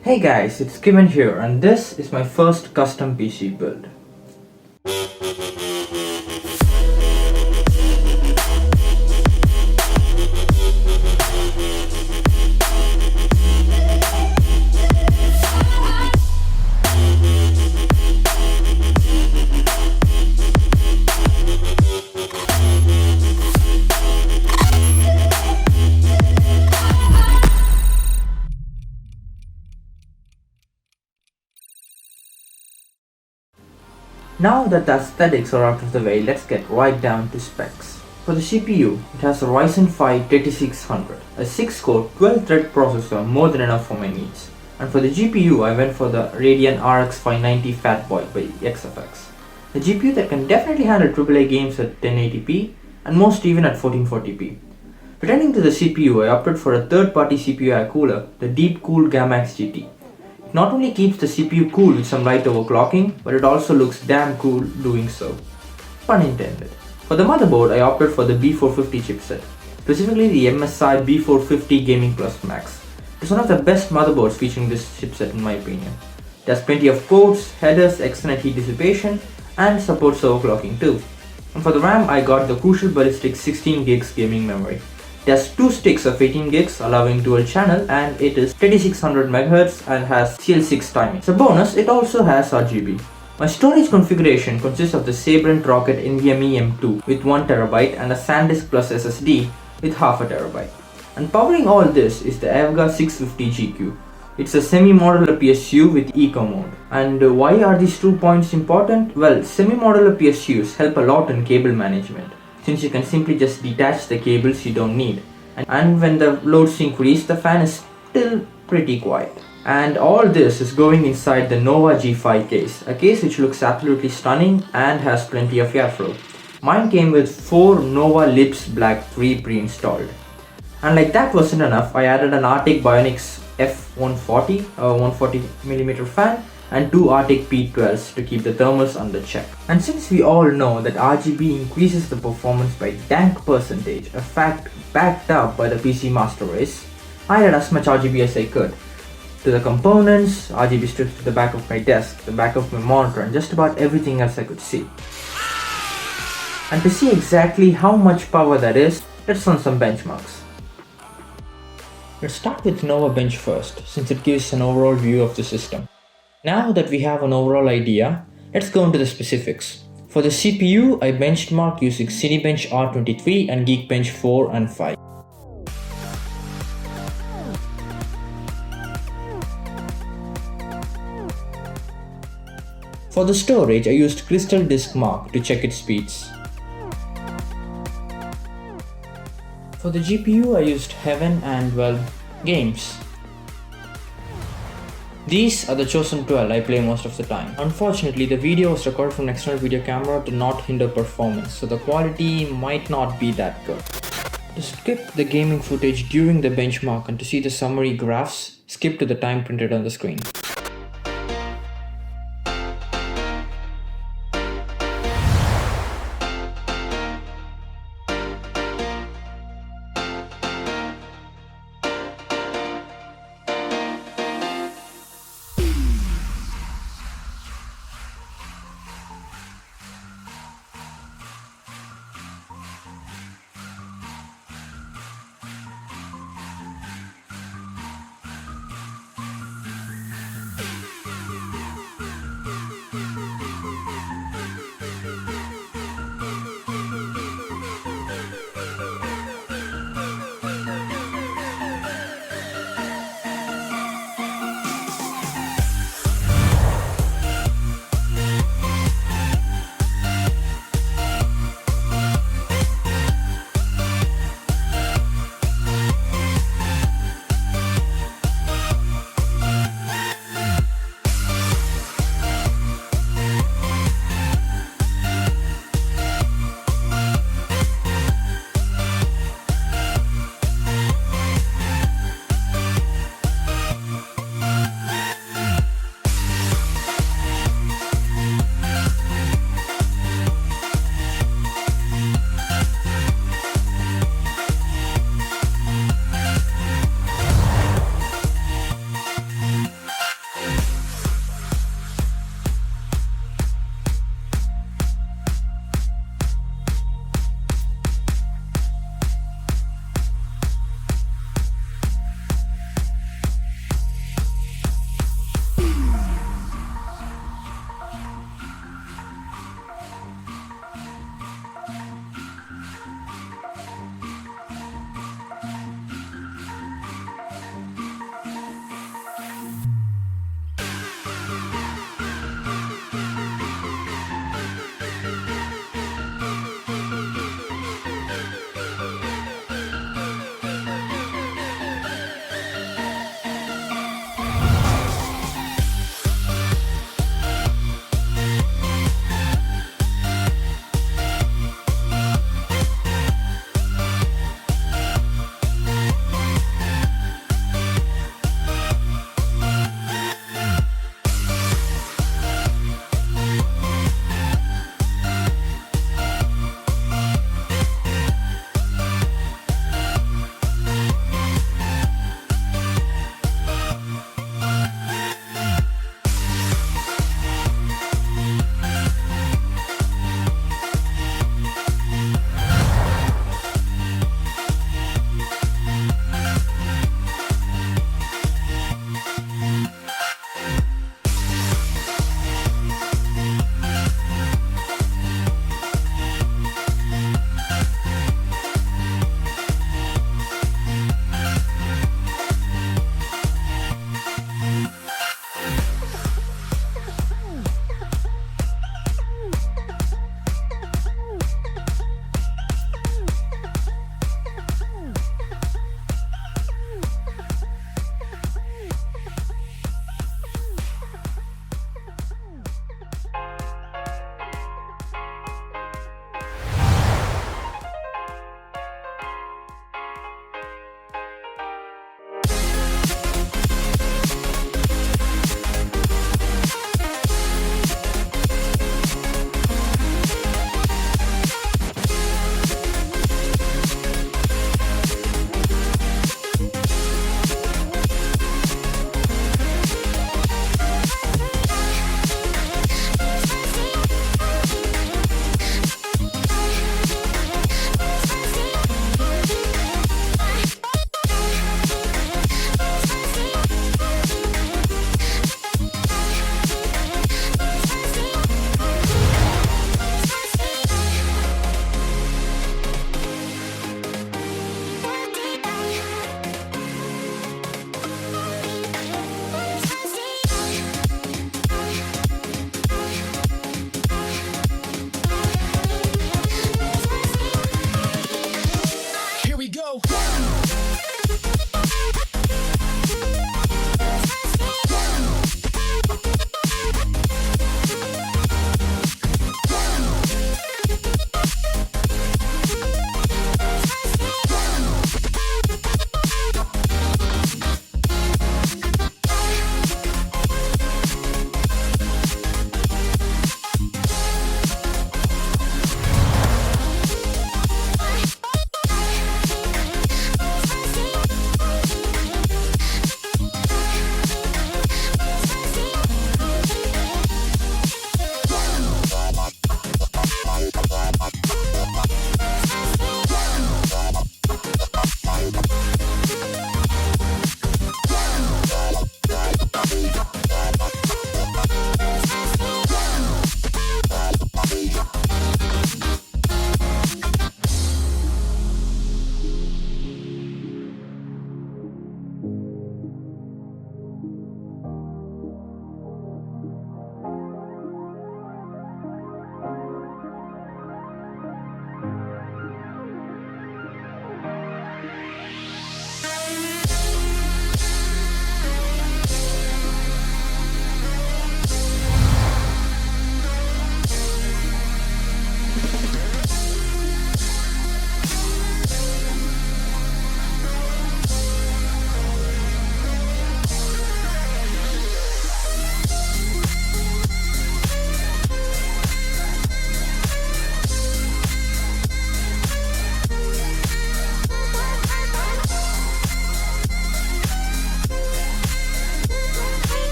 Hey guys, it's Kiran here and this is my first custom PC build. Now that the aesthetics are out of the way, let's get right down to specs. For the CPU, it has a Ryzen 5 3600, a 6-core 12-thread processor, more than enough for my needs. And for the GPU, I went for the Radeon RX 590 Fatboy by XFX. A GPU that can definitely handle AAA games at 1080p and most even at 1440p. Returning to the CPU, I opted for a third-party CPU air cooler, the Deepcool Gamma X GT. It not only keeps the CPU cool with some light overclocking, but it also looks damn cool doing so. Pun intended. For the motherboard, I opted for the B450 chipset, specifically the MSI B450 Gaming Plus Max. It's one of the best motherboards featuring this chipset in my opinion. It has plenty of ports, headers, external heat dissipation, and supports overclocking too. And for the RAM, I got the Crucial Ballistic 16 gigs gaming memory. It has two sticks of 18 gigs allowing dual channel and it is 3600 MHz and has CL6 timing. As a bonus, it also has RGB. My storage configuration consists of the Sabrent Rocket NVMe M2 with 1TB and a SanDisk Plus SSD with half a terabyte. And powering all this is the EVGA 650 GQ. It's a semi-modular PSU with eco mode. And why are these 2 points important? Well, semi-modular PSUs help a lot in cable management, since you can simply just detach the cables you don't need. And when the loads increase, the fan is still pretty quiet. And all this is going inside the Nova G5 case, a case which looks absolutely stunning and has plenty of airflow. Mine came with 4 Nova Lips Black 3 pre-installed. And like that wasn't enough, I added an Arctic Bionics F140, a 140mm fan, and 2 Arctic P12s to keep the thermals under check. And since we all know that RGB increases the performance by dank percentage, a fact backed up by the PC Master Race, I added as much RGB as I could. To the components, RGB strips to the back of my desk, the back of my monitor, and just about everything else I could see. And to see exactly how much power that is, let's run some benchmarks. Let's start with Nova Bench first, since it gives an overall view of the system. Now that we have an overall idea, let's go into the specifics. For the CPU, I benchmarked using Cinebench R23 and Geekbench 4 and 5. For the storage, I used Crystal Disk Mark to check its speeds. For the GPU, I used Heaven and, well, games. These are the chosen 12 I play most of the time. Unfortunately, the video was recorded from an external video camera to not hinder performance, so the quality might not be that good. To skip the gaming footage during the benchmark and to see the summary graphs, skip to the time printed on the screen.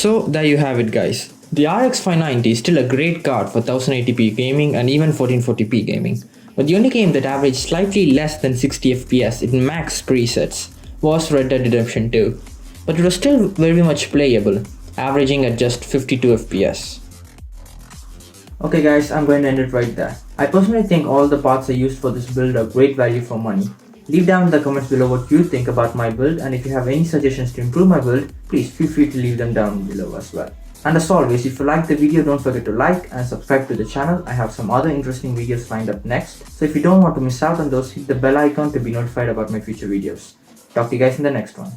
So there you have it, guys. The RX 590 is still a great card for 1080p gaming and even 1440p gaming. But the only game that averaged slightly less than 60 FPS in max presets was Red Dead Redemption 2. But it was still very much playable, averaging at just 52 FPS. Okay guys, I'm going to end it right there. I personally think all the parts I used for this build are great value for money. Leave down in the comments below what you think about my build, and if you have any suggestions to improve my build, please feel free to leave them down below as well. And as always, if you liked the video, don't forget to like and subscribe to the channel. I have some other interesting videos lined up next, so if you don't want to miss out on those, hit the bell icon to be notified about my future videos. Talk to you guys in the next one.